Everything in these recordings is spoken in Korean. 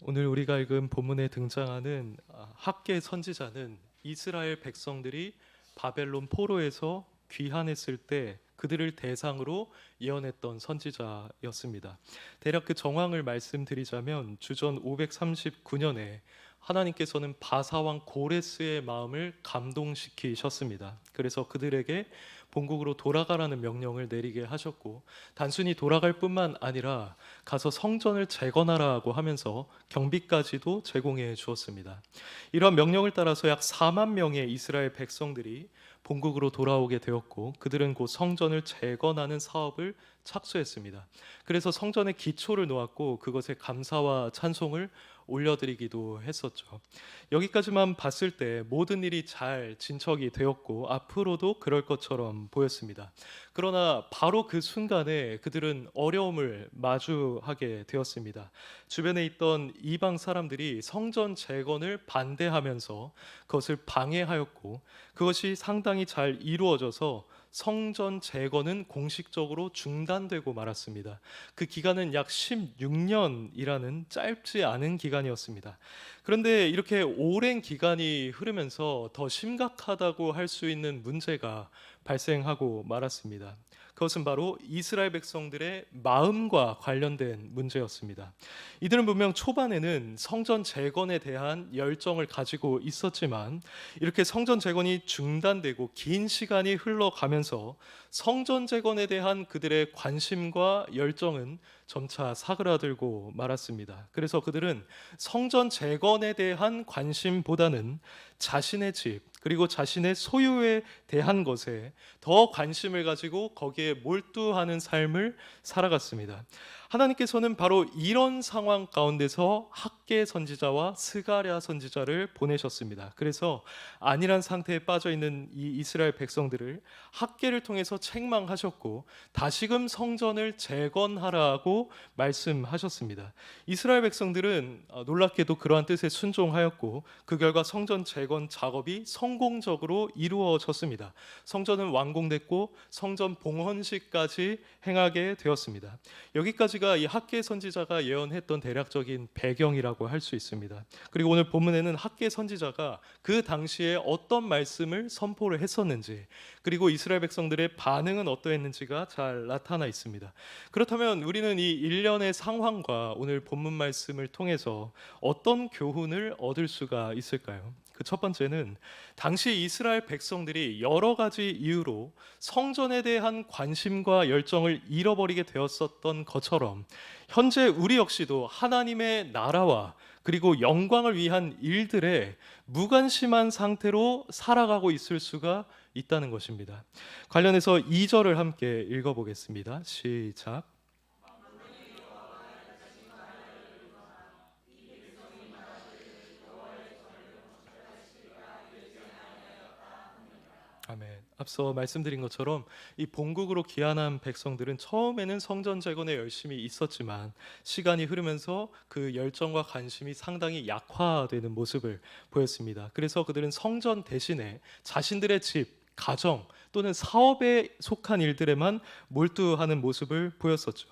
오늘 우리가 읽은 본문에 등장하는 학계 선지자는 이스라엘 백성들이 바벨론 포로에서 귀환했을 때 그들을 대상으로 예언했던 선지자였습니다. 대략 그 정황을 말씀드리자면 주전 539년에 하나님께서는 바사왕 고레스의 마음을 감동시키셨습니다. 그래서 그들에게 본국으로 돌아가라는 명령을 내리게 하셨고, 단순히 돌아갈 뿐만 아니라 가서 성전을 재건하라고 하면서 경비까지도 제공해 주었습니다. 이러한 명령을 따라서 약 4만 명의 이스라엘 백성들이 본국으로 돌아오게 되었고, 그들은 곧 성전을 재건하는 사업을 착수했습니다. 그래서 성전의 기초를 놓았고 그것에 감사와 찬송을 올려드리기도 했었죠. 여기까지만 봤을 때 모든 일이 잘 진척이 되었고 앞으로도 그럴 것처럼 보였습니다. 그러나 바로 그 순간에 그들은 어려움을 마주하게 되었습니다. 주변에 있던 이방 사람들이 성전 재건을 반대하면서 그것을 방해하였고, 그것이 상당히 잘 이루어져서 성전 재건은 공식적으로 중단되고 말았습니다. 그 기간은 약 16년이라는 짧지 않은 기간이었습니다. 그런데 이렇게 오랜 기간이 흐르면서 더 심각하다고 할 수 있는 문제가 발생하고 말았습니다. 그것은 바로 이스라엘 백성들의 마음과 관련된 문제였습니다. 이들은 분명 초반에는 성전 재건에 대한 열정을 가지고 있었지만, 이렇게 성전 재건이 중단되고 긴 시간이 흘러가면서 성전 재건에 대한 그들의 관심과 열정은 점차 사그라들고 말았습니다. 그래서 그들은 성전 재건에 대한 관심보다는 자신의 집, 그리고 자신의 소유에 대한 것에 더 관심을 가지고 거기에 몰두하는 삶을 살아갔습니다. 하나님께서는 바로 이런 상황 가운데서 학개 선지자와 스가랴 선지자를 보내셨습니다. 그래서 안일한 상태에 빠져 있는 이 이스라엘 백성들을 학개를 통해서 책망하셨고, 다시금 성전을 재건하라고 말씀하셨습니다. 이스라엘 백성들은 놀랍게도 그러한 뜻에 순종하였고, 그 결과 성전 재건 작업이 성공적으로 이루어졌습니다. 성전은 완공됐고 성전 봉헌식까지 행하게 되었습니다. 여기까지가 이 학개 선지자가 예언했던 대략적인 배경이라고 할 수 있습니다. 그리고 오늘 본문에는 학개 선지자가 그 당시에 어떤 말씀을 선포를 했었는지, 그리고 이스라엘 백성들의 반응은 어떠했는지가 잘 나타나 있습니다. 그렇다면 우리는 이 일련의 상황과 오늘 본문 말씀을 통해서 어떤 교훈을 얻을 수가 있을까요? 그 첫 번째는 당시 이스라엘 백성들이 여러 가지 이유로 성전에 대한 관심과 열정을 잃어버리게 되었었던 것처럼, 현재 우리 역시도 하나님의 나라와 그리고 영광을 위한 일들에 무관심한 상태로 살아가고 있을 수가 있다는 것입니다. 관련해서 2절을 함께 읽어보겠습니다. 시작. 아멘. 앞서 말씀드린 것처럼 이 본국으로 귀환한 백성들은 처음에는 성전 재건에 열심히 있었지만 시간이 흐르면서 그 열정과 관심이 상당히 약화되는 모습을 보였습니다. 그래서 그들은 성전 대신에 자신들의 집, 가정 또는 사업에 속한 일들에만 몰두하는 모습을 보였었죠.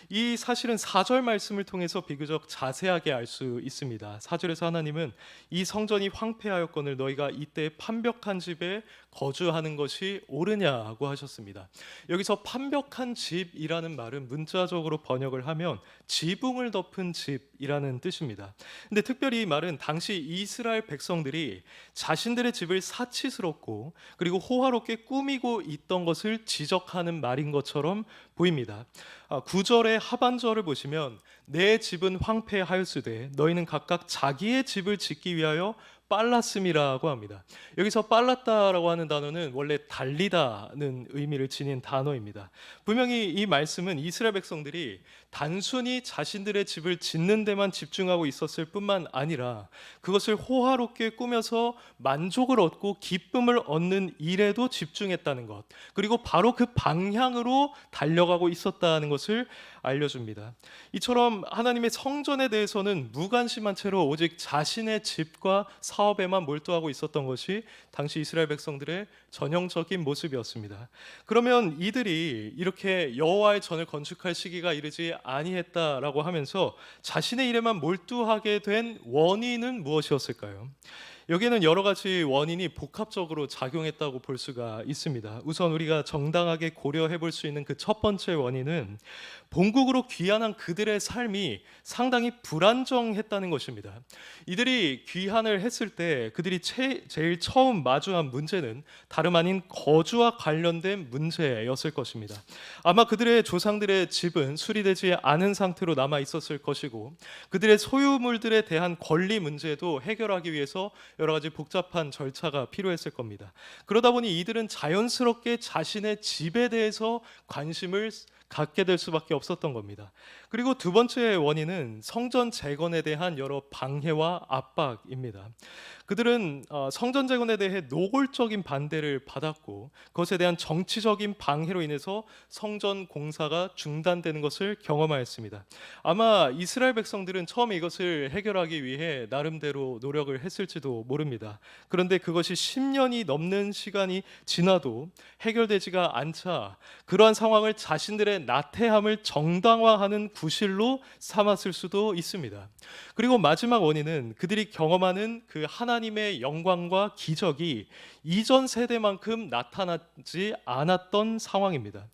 이 사실은 4절 말씀을 통해서 비교적 자세하게 알 수 있습니다. 4절에서 하나님은 이 성전이 황폐하였거늘 너희가 이때 판벽한 집에 거주하는 것이 옳으냐고 하셨습니다. 여기서 판벽한 집이라는 말은 문자적으로 번역을 하면 지붕을 덮은 집이라는 뜻입니다. 근데 특별히 이 말은 당시 이스라엘 백성들이 자신들의 집을 사치스럽고 그리고 호화롭게 꾸미고 있던 것을 지적하는 말인 것처럼 보입니다. 9절의 하반절을 보시면 내 집은 황폐하였으되 너희는 각각 자기의 집을 짓기 위하여 빨랐음이라고 합니다. 여기서 빨랐다라고 하는 단어는 원래 달리다는 의미를 지닌 단어입니다. 분명히 이 말씀은 이스라엘 백성들이 단순히 자신들의 집을 짓는 데만 집중하고 있었을 뿐만 아니라 그것을 호화롭게 꾸며서 만족을 얻고 기쁨을 얻는 일에도 집중했다는 것, 그리고 바로 그 방향으로 달려가고 있었다는 것을 알려줍니다. 이처럼 하나님의 성전에 대해서는 무관심한 채로 오직 자신의 집과 사업에만 몰두하고 있었던 것이 당시 이스라엘 백성들의 전형적인 모습이었습니다. 그러면 이들이 이렇게 여호와의 전을 건축할 시기가 이르지 아니했다라고 하면서 자신의 일에만 몰두하게 된 원인은 무엇이었을까요? 여기에는 여러 가지 원인이 복합적으로 작용했다고 볼 수가 있습니다. 우선 우리가 정당하게 고려해 볼 수 있는 그 첫 번째 원인은 본국으로 귀환한 그들의 삶이 상당히 불안정했다는 것입니다. 이들이 귀환을 했을 때 그들이 제일 처음 마주한 문제는 다름 아닌 거주와 관련된 문제였을 것입니다. 아마 그들의 조상들의 집은 수리되지 않은 상태로 남아 있었을 것이고 그들의 소유물들에 대한 권리 문제도 해결하기 위해서 여러 가지 복잡한 절차가 필요했을 겁니다. 그러다 보니 이들은 자연스럽게 자신의 집에 대해서 관심을 갖게 될 수밖에 없었던 겁니다. 그리고 두 번째 원인은 성전 재건에 대한 여러 방해와 압박입니다. 그들은 성전 재건에 대해 노골적인 반대를 받았고 그것에 대한 정치적인 방해로 인해서 성전 공사가 중단되는 것을 경험하였습니다. 아마 이스라엘 백성들은 처음에 이것을 해결하기 위해 나름대로 노력을 했을지도 모릅니다. 그런데 그것이 10년이 넘는 시간이 지나도 해결되지가 않자 그러한 상황을 자신들의 나태함을 정당화하는 구실로 삼았을 수도 있습니다. 그리고 마지막 원인은 그들이 경험하는 그 하나님의 영광과 기적이 이전 세대만큼 나타나지 않았던 상황입니다.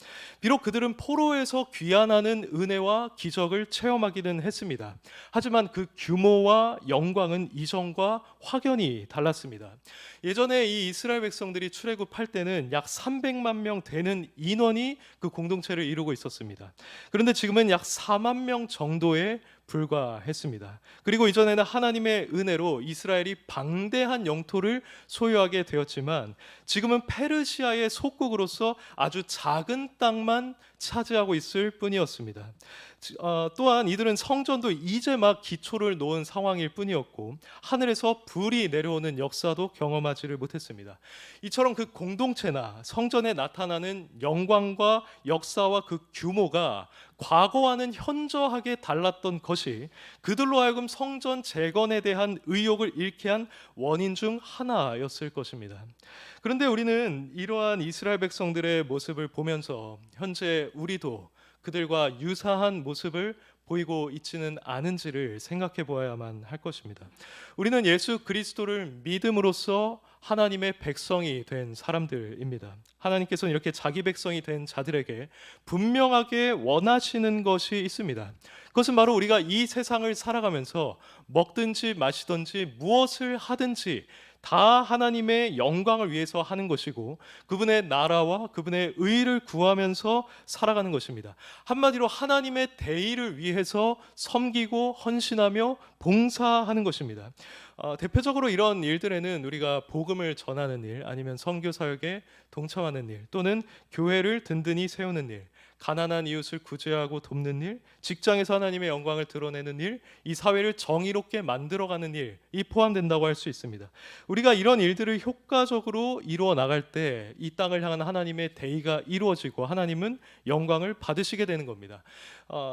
비록 그들은 포로에서 귀환하는 은혜와 기적을 체험하기는 했습니다. 하지만 그 규모와 영광은 이전과 확연히 달랐습니다. 예전에 이 이스라엘 백성들이 출애굽할 때는 약 300만 명 되는 인원이 그 공동체를 이루고 있었습니다. 그런데 지금은 약 4만 명 정도에 불과했습니다. 그리고 이전에는 하나님의 은혜로 이스라엘이 방대한 영토를 소유하게 되었지만 지금은 페르시아의 속국으로서 아주 작은 땅만 차지하고 있을 뿐이었습니다. 또한 이들은 성전도 이제 막 기초를 놓은 상황일 뿐이었고 하늘에서 불이 내려오는 역사도 경험하지를 못했습니다. 이처럼 그 공동체나 성전에 나타나는 영광과 역사와 그 규모가 과거와는 현저하게 달랐던 것이 그들로 하여금 성전 재건에 대한 의욕을 잃게 한 원인 중 하나였을 것입니다. 그런데 우리는 이러한 이스라엘 백성들의 모습을 보면서 현재 우리도 그들과 유사한 모습을 보이고 있지는 않은지를 생각해 보아야만 할 것입니다. 우리는 예수 그리스도를 믿음으로써 하나님의 백성이 된 사람들입니다. 하나님께서는 이렇게 자기 백성이 된 자들에게 분명하게 원하시는 것이 있습니다. 그것은 바로 우리가 이 세상을 살아가면서 먹든지 마시든지 무엇을 하든지 다 하나님의 영광을 위해서 하는 것이고 그분의 나라와 그분의 의를 구하면서 살아가는 것입니다. 한마디로 하나님의 대의를 위해서 섬기고 헌신하며 봉사하는 것입니다. 대표적으로 이런 일들에는 우리가 복음을 전하는 일, 아니면 선교 사역에 동참하는 일, 또는 교회를 든든히 세우는 일, 가난한 이웃을 구제하고 돕는 일, 직장에서 하나님의 영광을 드러내는 일, 이 사회를 정의롭게 만들어가는 일이 포함된다고 할 수 있습니다. 우리가 이런 일들을 효과적으로 이루어 나갈 때 이 땅을 향한 하나님의 대의가 이루어지고 하나님은 영광을 받으시게 되는 겁니다.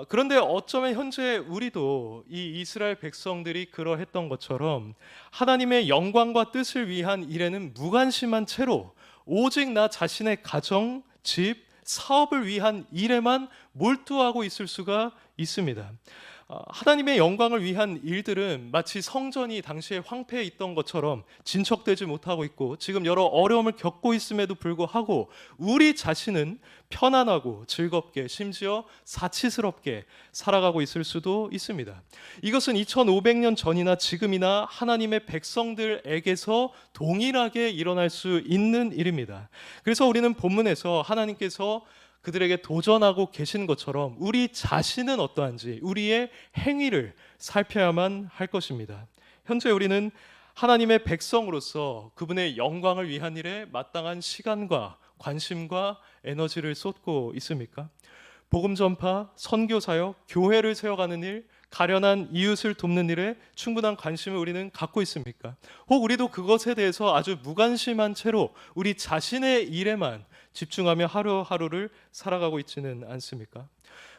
그런데 어쩌면 현재 우리도 이 이스라엘 백성들이 그러했던 것처럼 하나님의 영광과 뜻을 위한 일에는 무관심한 채로 오직 나 자신의 가정, 집, 사업을 위한 일에만 몰두하고 있을 수가 있습니다. 하나님의 영광을 위한 일들은 마치 성전이 당시에 황폐해 있던 것처럼 진척되지 못하고 있고 지금 여러 어려움을 겪고 있음에도 불구하고 우리 자신은 편안하고 즐겁게 심지어 사치스럽게 살아가고 있을 수도 있습니다. 이것은 2500년 전이나 지금이나 하나님의 백성들에게서 동일하게 일어날 수 있는 일입니다. 그래서 우리는 본문에서 하나님께서 그들에게 도전하고 계신 것처럼 우리 자신은 어떠한지 우리의 행위를 살펴야만 할 것입니다. 현재 우리는 하나님의 백성으로서 그분의 영광을 위한 일에 마땅한 시간과 관심과 에너지를 쏟고 있습니까? 복음 전파, 선교 사역, 교회를 세워가는 일, 가련한 이웃을 돕는 일에 충분한 관심을 우리는 갖고 있습니까? 혹 우리도 그것에 대해서 아주 무관심한 채로 우리 자신의 일에만 집중하며 하루하루를 살아가고 있지는 않습니까?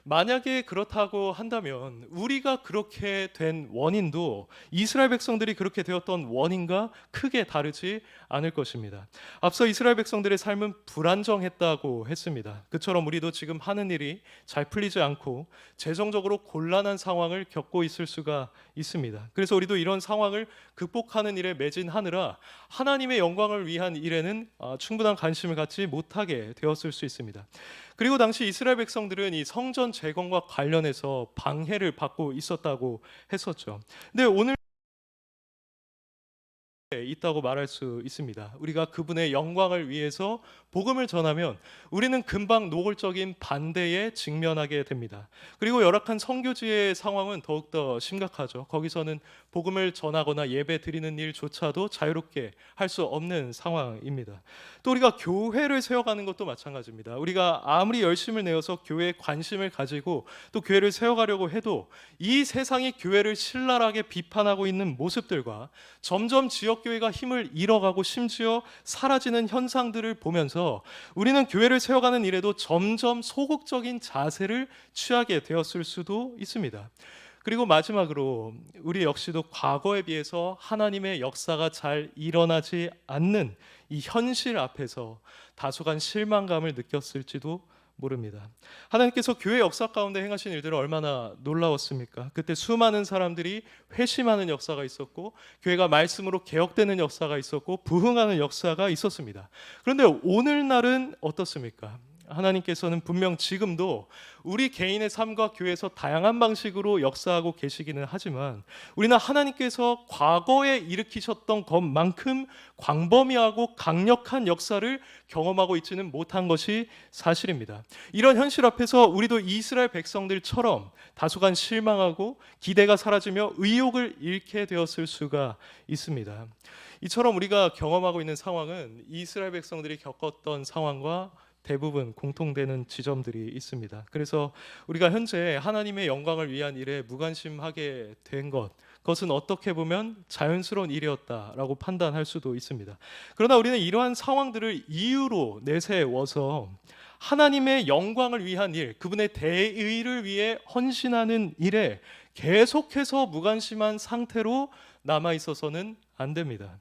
만약에 그렇다고 한다면 우리가 그렇게 된 원인도 이스라엘 백성들이 그렇게 되었던 원인과 크게 다르지 않을 것입니다. 앞서 이스라엘 백성들의 삶은 불안정했다고 했습니다. 그처럼 우리도 지금 하는 일이 잘 풀리지 않고 재정적으로 곤란한 상황을 겪고 있을 수가 있습니다. 그래서 우리도 이런 상황을 극복하는 일에 매진하느라 하나님의 영광을 위한 일에는 충분한 관심을 갖지 못하게 되었을 수 있습니다. 그리고 당시 이스라엘 백성들은 이 성전 재건과 관련해서 방해를 받고 있었다고 했었죠. 근데 오늘 있다고 말할 수 있습니다. 우리가 그분의 영광을 위해서 복음을 전하면 우리는 금방 노골적인 반대에 직면하게 됩니다. 그리고 열악한 선교지의 상황은 더욱더 심각하죠. 거기서는 복음을 전하거나 예배 드리는 일조차도 자유롭게 할 수 없는 상황입니다. 또 우리가 교회를 세워가는 것도 마찬가지입니다. 우리가 아무리 열심을 내어서 교회에 관심을 가지고 또 교회를 세워가려고 해도 이 세상이 교회를 신랄하게 비판하고 있는 모습들과 점점 지역교회가 힘을 잃어가고 심지어 사라지는 현상들을 보면서 우리는 교회를 세워가는 일에도 점점 소극적인 자세를 취하게 되었을 수도 있습니다. 그리고 마지막으로 우리 역시도 과거에 비해서 하나님의 역사가 잘 일어나지 않는 이 현실 앞에서 다소간 실망감을 느꼈을지도 모릅니다. 하나님께서 교회 역사 가운데 행하신 일들은 얼마나 놀라웠습니까? 그때 수많은 사람들이 회심하는 역사가 있었고 교회가 말씀으로 개혁되는 역사가 있었고 부흥하는 역사가 있었습니다. 그런데 오늘날은 어떻습니까? 하나님께서는 분명 지금도 우리 개인의 삶과 교회에서 다양한 방식으로 역사하고 계시기는 하지만 우리는 하나님께서 과거에 일으키셨던 것만큼 광범위하고 강력한 역사를 경험하고 있지는 못한 것이 사실입니다. 이런 현실 앞에서 우리도 이스라엘 백성들처럼 다소간 실망하고 기대가 사라지며 의욕을 잃게 되었을 수가 있습니다. 이처럼 우리가 경험하고 있는 상황은 이스라엘 백성들이 겪었던 상황과 대부분 공통되는 지점들이 있습니다. 그래서 우리가 현재 하나님의 영광을 위한 일에 무관심하게 된 그것은 어떻게 보면 자연스러운 일이었다라고 판단할 수도 있습니다. 그러나 우리는 이러한 상황들을 이유로 내세워서 하나님의 영광을 위한 일, 그분의 대의를 위해 헌신하는 일에 계속해서 무관심한 상태로 남아 있어서는 안 됩니다.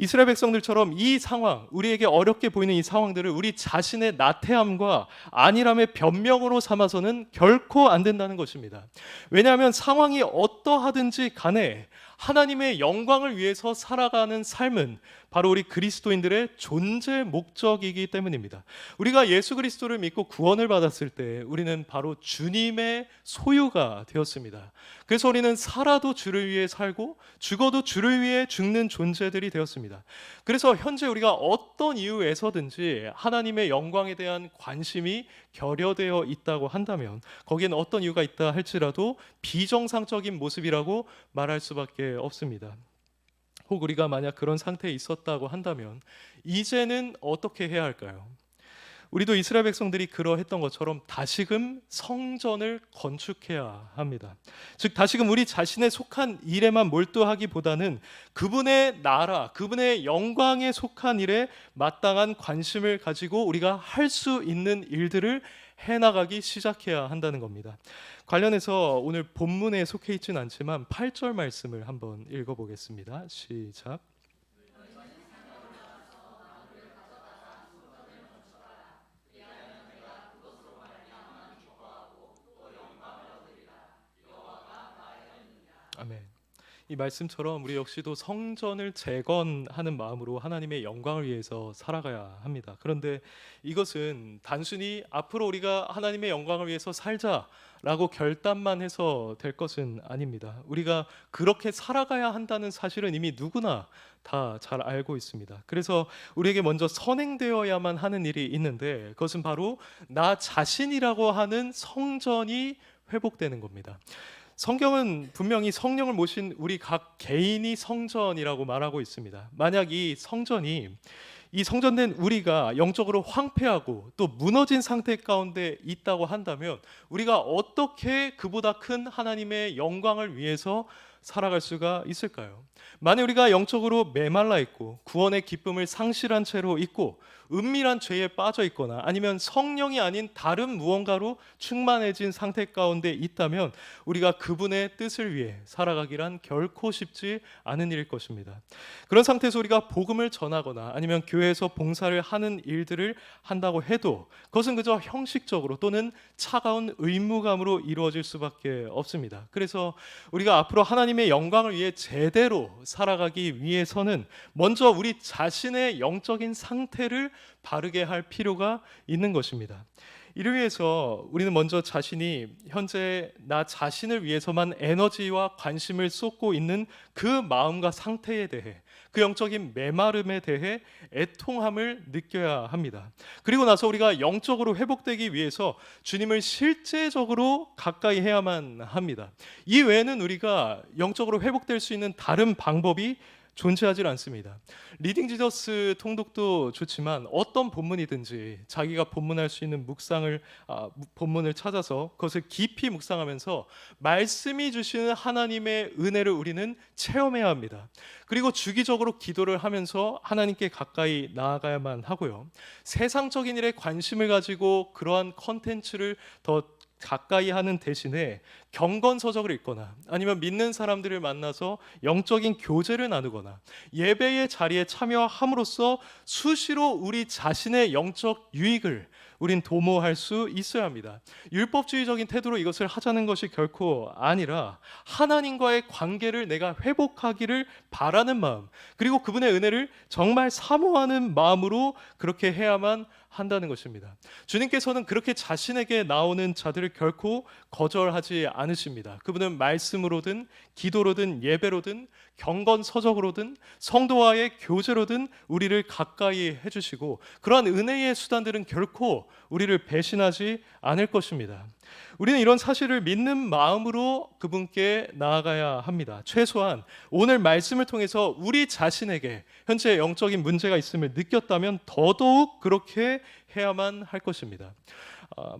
이스라엘 백성들처럼 이 상황, 우리에게 어렵게 보이는 이 상황들을 우리 자신의 나태함과 안일함의 변명으로 삼아서는 결코 안 된다는 것입니다. 왜냐하면 상황이 어떠하든지 간에 하나님의 영광을 위해서 살아가는 삶은 바로 우리 그리스도인들의 존재 목적이기 때문입니다. 우리가 예수 그리스도를 믿고 구원을 받았을 때 우리는 바로 주님의 소유가 되었습니다. 그래서 우리는 살아도 주를 위해 살고 죽어도 주를 위해 죽는 존재들이 되었습니다. 그래서 현재 우리가 어떤 이유에서든지 하나님의 영광에 대한 관심이 결여되어 있다고 한다면 거기에는 어떤 이유가 있다 할지라도 비정상적인 모습이라고 말할 수밖에 없습니다. 혹 우리가 만약 그런 상태에 있었다고 한다면 이제는 어떻게 해야 할까요? 우리도 이스라엘 백성들이 그러했던 것처럼 다시금 성전을 건축해야 합니다. 즉 다시금 우리 자신의 속한 일에만 몰두하기보다는 그분의 나라, 그분의 영광에 속한 일에 마땅한 관심을 가지고 우리가 할 수 있는 일들을 해나가기 시작해야 한다는 겁니다. 관련해서 오늘 본문에 속해 있지는 않지만 8절 말씀을 한번 읽어보겠습니다. 시작. 아멘. 이 말씀처럼 우리 역시도 성전을 재건하는 마음으로 하나님의 영광을 위해서 살아가야 합니다. 그런데 이것은 단순히 앞으로 우리가 하나님의 영광을 위해서 살자라고 결단만 해서 될 것은 아닙니다. 우리가 그렇게 살아가야 한다는 사실은 이미 누구나 다 잘 알고 있습니다. 그래서 우리에게 먼저 선행되어야만 하는 일이 있는데 그것은 바로 나 자신이라고 하는 성전이 회복되는 겁니다. 성경은 분명히 성령을 모신 우리 각 개인이 성전이라고 말하고 있습니다. 만약 이 성전된 우리가 영적으로 황폐하고 또 무너진 상태 가운데 있다고 한다면 우리가 어떻게 그보다 큰 하나님의 영광을 위해서 살아갈 수가 있을까요? 만약 우리가 영적으로 메말라 있고 구원의 기쁨을 상실한 채로 있고 은밀한 죄에 빠져 있거나 아니면 성령이 아닌 다른 무언가로 충만해진 상태 가운데 있다면 우리가 그분의 뜻을 위해 살아가기란 결코 쉽지 않은 일일 것입니다. 그런 상태에서 우리가 복음을 전하거나 아니면 교회에서 봉사를 하는 일들을 한다고 해도 그것은 그저 형식적으로 또는 차가운 의무감으로 이루어질 수밖에 없습니다. 그래서 우리가 앞으로 하나님의 영광을 위해 제대로 살아가기 위해서는 먼저 우리 자신의 영적인 상태를 바르게 할 필요가 있는 것입니다. 이를 위해서 우리는 먼저 자신이 현재 나 자신을 위해서만 에너지와 관심을 쏟고 있는 그 마음과 상태에 대해, 그 영적인 메마름에 대해 애통함을 느껴야 합니다. 그리고 나서 우리가 영적으로 회복되기 위해서 주님을 실제적으로 가까이 해야만 합니다. 이 외에는 우리가 영적으로 회복될 수 있는 다른 방법이 존재하지 않습니다. 리딩 지저스 통독도 좋지만 어떤 본문이든지 자기가 본문할 수 있는 본문을 찾아서 그것을 깊이 묵상하면서 말씀이 주시는 하나님의 은혜를 우리는 체험해야 합니다. 그리고 주기적으로 기도를 하면서 하나님께 가까이 나아가야만 하고요. 세상적인 일에 관심을 가지고 그러한 컨텐츠를 더 가까이 하는 대신에 경건서적을 읽거나 아니면 믿는 사람들을 만나서 영적인 교제를 나누거나 예배의 자리에 참여함으로써 수시로 우리 자신의 영적 유익을 우린 도모할 수 있어야 합니다. 율법주의적인 태도로 이것을 하자는 것이 결코 아니라 하나님과의 관계를 내가 회복하기를 바라는 마음, 그리고 그분의 은혜를 정말 사모하는 마음으로 그렇게 해야만 한다는 것입니다. 주님께서는 그렇게 자신에게 나오는 자들을 결코 거절하지 않으십니다. 그분은 말씀으로든 기도로든 예배로든 경건서적으로든 성도와의 교제로든 우리를 가까이 해주시고 그러한 은혜의 수단들은 결코 우리를 배신하지 않을 것입니다. 우리는 이런 사실을 믿는 마음으로 그분께 나아가야 합니다. 최소한 오늘 말씀을 통해서 우리 자신에게 현재 영적인 문제가 있음을 느꼈다면 더더욱 그렇게 해야만 할 것입니다.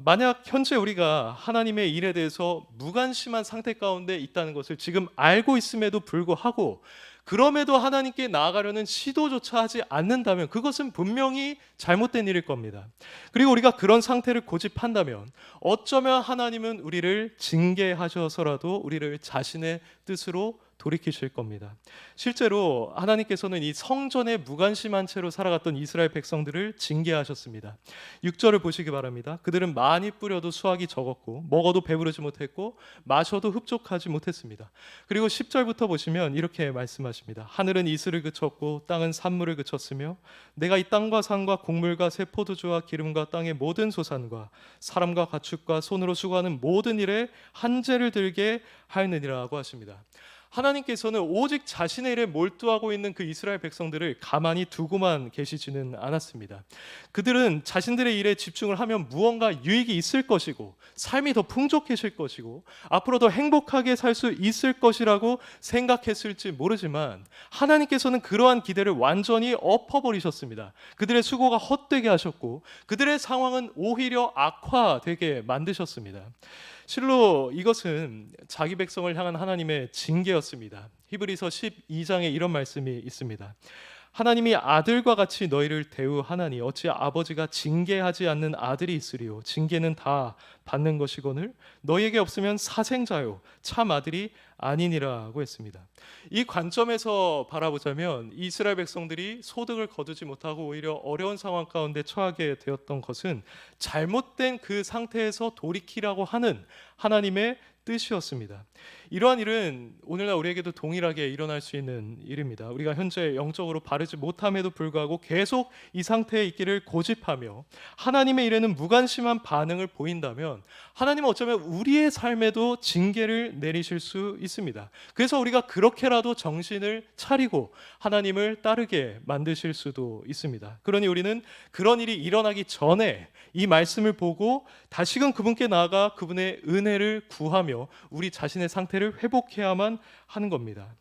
만약 현재 우리가 하나님의 일에 대해서 무관심한 상태 가운데 있다는 것을 지금 알고 있음에도 불구하고 그럼에도 하나님께 나아가려는 시도조차 하지 않는다면 그것은 분명히 잘못된 일일 겁니다. 그리고 우리가 그런 상태를 고집한다면 어쩌면 하나님은 우리를 징계하셔서라도 우리를 자신의 뜻으로 돌이키실 겁니다. 실제로 하나님께서는 이 성전에 무관심한 채로 살아갔던 이스라엘 백성들을 징계하셨습니다. 6절을 보시기 바랍니다. 그들은 많이 뿌려도 수확이 적었고 먹어도 배부르지 못했고 마셔도 흡족하지 못했습니다. 그리고 10절부터 보시면 이렇게 말씀하십니다. 하늘은 이슬을 그쳤고 땅은 산물을 그쳤으며 내가 이 땅과 산과 곡물과 새 포도주와 기름과 땅의 모든 소산과 사람과 가축과 손으로 수고하는 모든 일에 한재를 들게 하였느니라고 하십니다. 하나님께서는 오직 자신의 일에 몰두하고 있는 그 이스라엘 백성들을 가만히 두고만 계시지는 않았습니다. 그들은 자신들의 일에 집중을 하면 무언가 유익이 있을 것이고 삶이 더 풍족해질 것이고 앞으로 더 행복하게 살 수 있을 것이라고 생각했을지 모르지만 하나님께서는 그러한 기대를 완전히 엎어버리셨습니다. 그들의 수고가 헛되게 하셨고 그들의 상황은 오히려 악화되게 만드셨습니다. 실로 이것은 자기 백성을 향한 하나님의 징계였습니다. 히브리서 12장에 이런 말씀이 있습니다. 하나님이 아들과 같이 너희를 대우하나니 어찌 아버지가 징계하지 않는 아들이 있으리요. 징계는 다 받는 것이거늘 너희에게 없으면 사생자요 참 아들이 아니니라고 했습니다. 이 관점에서 바라보자면 이스라엘 백성들이 소득을 거두지 못하고 오히려 어려운 상황 가운데 처하게 되었던 것은 잘못된 그 상태에서 돌이키라고 하는 하나님의 뜻이었습니다. 이러한 일은 오늘날 우리에게도 동일하게 일어날 수 있는 일입니다. 우리가 현재 영적으로 바르지 못함에도 불구하고 계속 이 상태에 있기를 고집하며 하나님의 일에는 무관심한 반응을 보인다면 하나님은 어쩌면 우리의 삶에도 징계를 내리실 수 있습니다. 그래서 우리가 그렇게라도 정신을 차리고 하나님을 따르게 만드실 수도 있습니다. 그러니 우리는 그런 일이 일어나기 전에 이 말씀을 보고 다시금 그분께 나아가 그분의 은혜를 구하며 우리 자신의 상태를 회복해야만 하는 겁니다.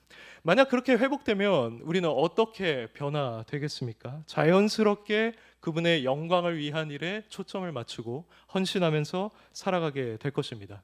만약 그렇게 회복되면 우리는 어떻게 변화되겠습니까? 자연스럽게 그분의 영광을 위한 일에 초점을 맞추고 헌신하면서 살아가게 될 것입니다.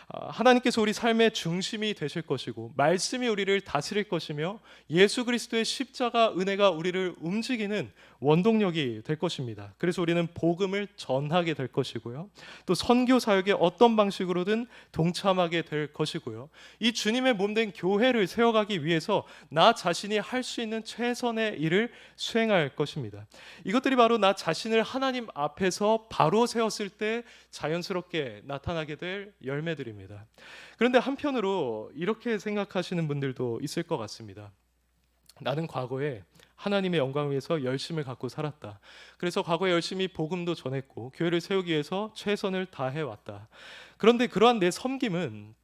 하나님께서 우리 삶의 중심이 되실 것이고 말씀이 우리를 다스릴 것이며 예수 그리스도의 십자가 은혜가 우리를 움직이는 원동력이 될 것입니다. 그래서 우리는 복음을 전하게 될 것이고요. 또 선교 사역에 어떤 방식으로든 동참하게 될 것이고요. 이 주님의 몸된 교회를 세워가기 위해서 나 자신이 할 수 있는 최선의 일을 수행할 것입니다. 이것들이 바로 나 자신을 하나님 앞에서 바로 세웠을 때 자연스럽게 나타나게 될 열매들입니다. 그런데 한편으로 이렇게 생각하시는 분들도 있을 것 같습니다. 나는 과거에 하나님의 영광을 위해서 열심을 갖고 살았다. 그래서 과거에 열심히 복음도 전했고 교회를 세우기 위해서 최선을 다해왔다. 그런데 그러한 내 섬김은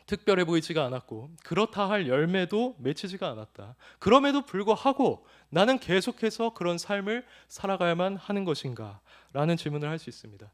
특별해 보이지가 않았고 그렇다 할 열매도 맺히지가 않았다. 그럼에도 불구하고 나는 계속해서 그런 삶을 살아가야만 하는 것인가? 라는 질문을 할 수 있습니다.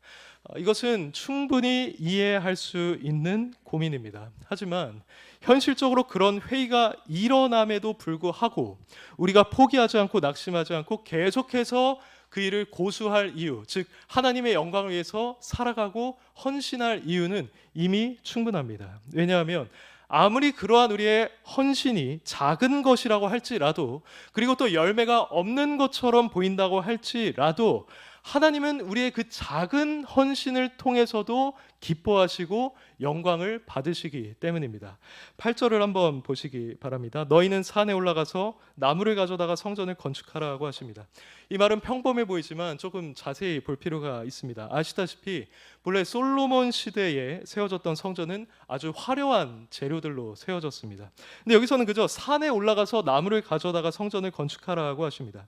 이것은 충분히 이해할 수 있는 고민입니다. 하지만 현실적으로 그런 회의가 일어남에도 불구하고 우리가 포기하지 않고 낙심하지 않고 계속해서 그 일을 고수할 이유, 즉 하나님의 영광을 위해서 살아가고 헌신할 이유는 이미 충분합니다. 왜냐하면 아무리 그러한 우리의 헌신이 작은 것이라고 할지라도, 그리고 또 열매가 없는 것처럼 보인다고 할지라도 하나님은 우리의 그 작은 헌신을 통해서도 기뻐하시고 영광을 받으시기 때문입니다. 8절을 한번 보시기 바랍니다. 너희는 산에 올라가서 나무를 가져다가 성전을 건축하라고 하십니다. 이 말은 평범해 보이지만 조금 자세히 볼 필요가 있습니다. 아시다시피 본래 솔로몬 시대에 세워졌던 성전은 아주 화려한 재료들로 세워졌습니다. 근데 여기서는 그저 산에 올라가서 나무를 가져다가 성전을 건축하라고 하십니다.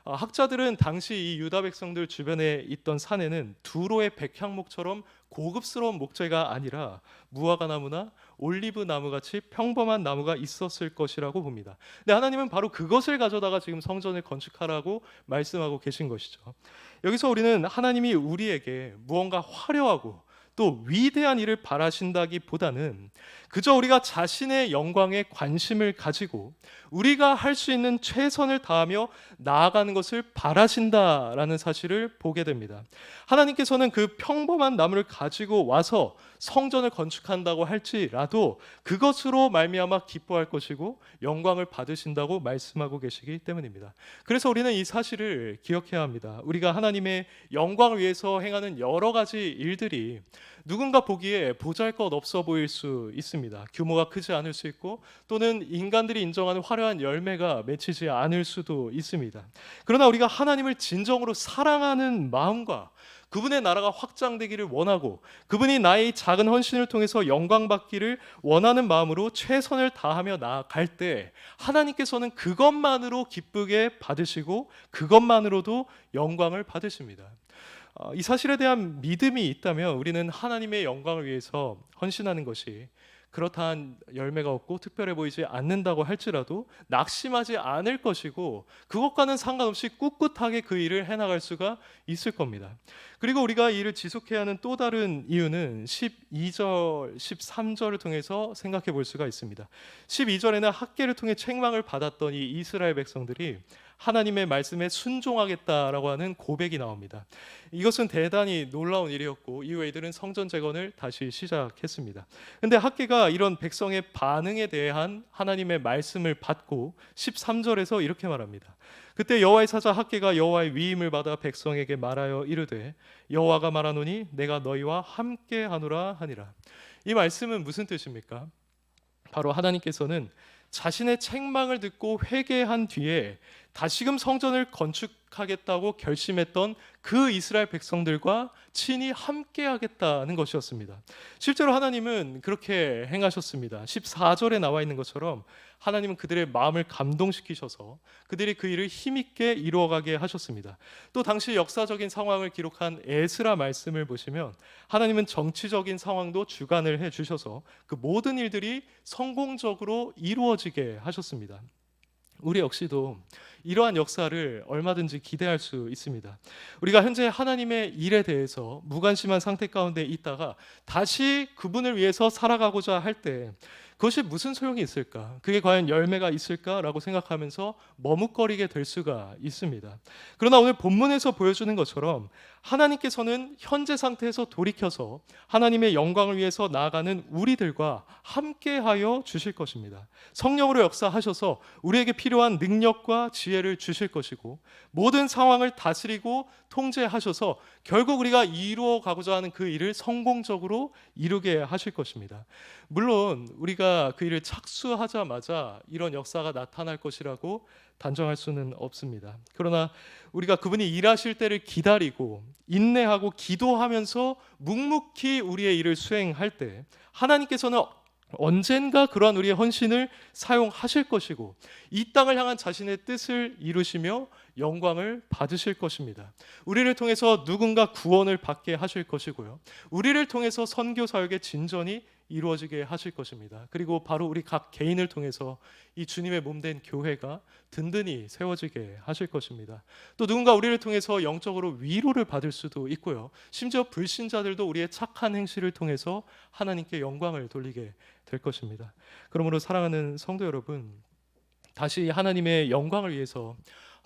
학자들은 당시 이 유다 백성들 주변에 있던 산에는 두로의 백향목처럼 고급스러운 목재가 아니라 무화과 나무나 올리브 나무 같이 평범한 나무가 있었을 것이라고 봅니다. 근데 하나님은 바로 그것을 가져다가 지금 성전을 건축하라고 말씀하고 계신 것이죠. 여기서 우리는 하나님이 우리에게 무언가 화려하고 또 위대한 일을 바라신다기보다는 그저 우리가 자신의 영광에 관심을 가지고 우리가 할 수 있는 최선을 다하며 나아가는 것을 바라신다라는 사실을 보게 됩니다. 하나님께서는 그 평범한 나무를 가지고 와서 성전을 건축한다고 할지라도 그것으로 말미암아 기뻐할 것이고 영광을 받으신다고 말씀하고 계시기 때문입니다. 그래서 우리는 이 사실을 기억해야 합니다. 우리가 하나님의 영광을 위해서 행하는 여러 가지 일들이 누군가 보기에 보잘것없어 보일 수 있습니다. 규모가 크지 않을 수 있고 또는 인간들이 인정하는 화려한 열매가 맺히지 않을 수도 있습니다. 그러나 우리가 하나님을 진정으로 사랑하는 마음과 그분의 나라가 확장되기를 원하고 그분이 나의 작은 헌신을 통해서 영광받기를 원하는 마음으로 최선을 다하며 나아갈 때 하나님께서는 그것만으로 기쁘게 받으시고 그것만으로도 영광을 받으십니다. 이 사실에 대한 믿음이 있다면 우리는 하나님의 영광을 위해서 헌신하는 것이 그렇다한 열매가 없고 특별해 보이지 않는다고 할지라도 낙심하지 않을 것이고 그것과는 상관없이 꿋꿋하게 그 일을 해나갈 수가 있을 겁니다. 그리고 우리가 이 일을 지속해야 하는 또 다른 이유는 12절, 13절을 통해서 생각해 볼 수가 있습니다. 12절에는 학계를 통해 책망을 받았던 이 이스라엘 백성들이 하나님의 말씀에 순종하겠다라고 하는 고백이 나옵니다. 이것은 대단히 놀라운 일이었고 이후에 이들은 성전 재건을 다시 시작했습니다. 근데 학개가 이런 백성의 반응에 대한 하나님의 말씀을 받고 13절에서 이렇게 말합니다. 그때 여호와의 사자 학개가 여호와의 위임을 받아 백성에게 말하여 이르되 여호와가 말하노니 내가 너희와 함께 하노라 하니라. 이 말씀은 무슨 뜻입니까? 바로 하나님께서는 자신의 책망을 듣고 회개한 뒤에 다시금 성전을 건축하겠다고 결심했던 그 이스라엘 백성들과 친히 함께 하겠다는 것이었습니다. 실제로 하나님은 그렇게 행하셨습니다. 14절에 나와 있는 것처럼 하나님은 그들의 마음을 감동시키셔서 그들이 그 일을 힘있게 이루어가게 하셨습니다. 또 당시 역사적인 상황을 기록한 에스라 말씀을 보시면 하나님은 정치적인 상황도 주관을 해주셔서 그 모든 일들이 성공적으로 이루어지게 하셨습니다. 우리 역시도 이러한 역사를 얼마든지 기대할 수 있습니다. 우리가 현재 하나님의 일에 대해서 무관심한 상태 가운데 있다가 다시 그분을 위해서 살아가고자 할 때 그것이 무슨 소용이 있을까? 그게 과연 열매가 있을까라고 생각하면서 머뭇거리게 될 수가 있습니다. 그러나 오늘 본문에서 보여주는 것처럼 하나님께서는 현재 상태에서 돌이켜서 하나님의 영광을 위해서 나아가는 우리들과 함께하여 주실 것입니다. 성령으로 역사하셔서 우리에게 필요한 능력과 지혜를 주실 것이고 모든 상황을 다스리고 통제하셔서 결국 우리가 이루어가고자 하는 그 일을 성공적으로 이루게 하실 것입니다. 물론 우리가 그 일을 착수하자마자 이런 역사가 나타날 것이라고 단정할 수는 없습니다. 그러나 우리가 그분이 일하실 때를 기다리고 인내하고 기도하면서 묵묵히 우리의 일을 수행할 때 하나님께서는 언젠가 그러한 우리의 헌신을 사용하실 것이고 이 땅을 향한 자신의 뜻을 이루시며 영광을 받으실 것입니다. 우리를 통해서 누군가 구원을 받게 하실 것이고요. 우리를 통해서 선교 사역의 진전이 이루어지게 하실 것입니다. 그리고 바로 우리 각 개인을 통해서 이 주님의 몸된 교회가 든든히 세워지게 하실 것입니다. 또 누군가 우리를 통해서 영적으로 위로를 받을 수도 있고요. 심지어 불신자들도 우리의 착한 행실을 통해서 하나님께 영광을 돌리게 될 것입니다. 그러므로 사랑하는 성도 여러분, 다시 하나님의 영광을 위해서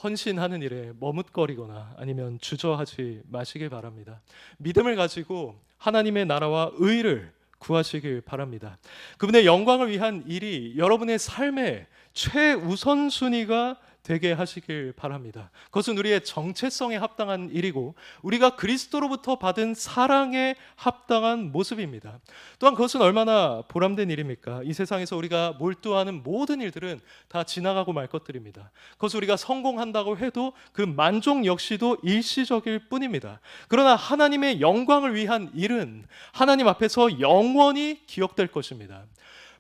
헌신하는 일에 머뭇거리거나 아니면 주저하지 마시길 바랍니다. 믿음을 가지고 하나님의 나라와 의를 구하시길 바랍니다. 그분의 영광을 위한 일이 여러분의 삶의 최우선순위가 되게 하시길 바랍니다. 그것은 우리의 정체성에 합당한 일이고 우리가 그리스도로부터 받은 사랑에 합당한 모습입니다. 또한 그것은 얼마나 보람된 일입니까? 이 세상에서 우리가 몰두하는 모든 일들은 다 지나가고 말 것들입니다. 그것을 우리가 성공한다고 해도 그 만족 역시도 일시적일 뿐입니다. 그러나 하나님의 영광을 위한 일은 하나님 앞에서 영원히 기억될 것입니다.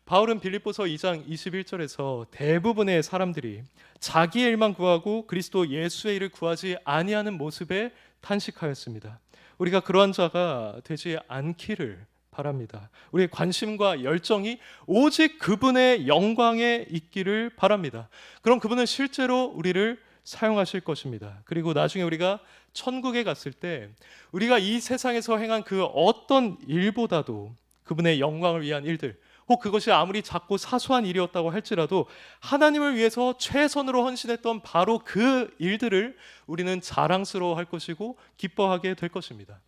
바울은 빌립보서 2장 21절에서 대부분의 사람들이 자기의 일만 구하고 그리스도 예수의 일을 구하지 아니하는 모습에 탄식하였습니다. 우리가 그러한 자가 되지 않기를 바랍니다. 우리의 관심과 열정이 오직 그분의 영광에 있기를 바랍니다. 그럼 그분은 실제로 우리를 사용하실 것입니다. 그리고 나중에 우리가 천국에 갔을 때 우리가 이 세상에서 행한 그 어떤 일보다도 그분의 영광을 위한 일들, 혹 그것이 아무리 작고 사소한 일이었다고 할지라도 하나님을 위해서 최선으로 헌신했던 바로 그 일들을 우리는 자랑스러워할 것이고 기뻐하게 될 것입니다.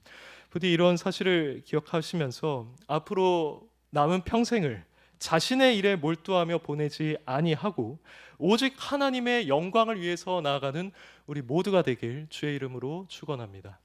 부디 이런 사실을 기억하시면서 앞으로 남은 평생을 자신의 일에 몰두하며 보내지 아니하고 오직 하나님의 영광을 위해서 나아가는 우리 모두가 되길 주의 이름으로 축원합니다.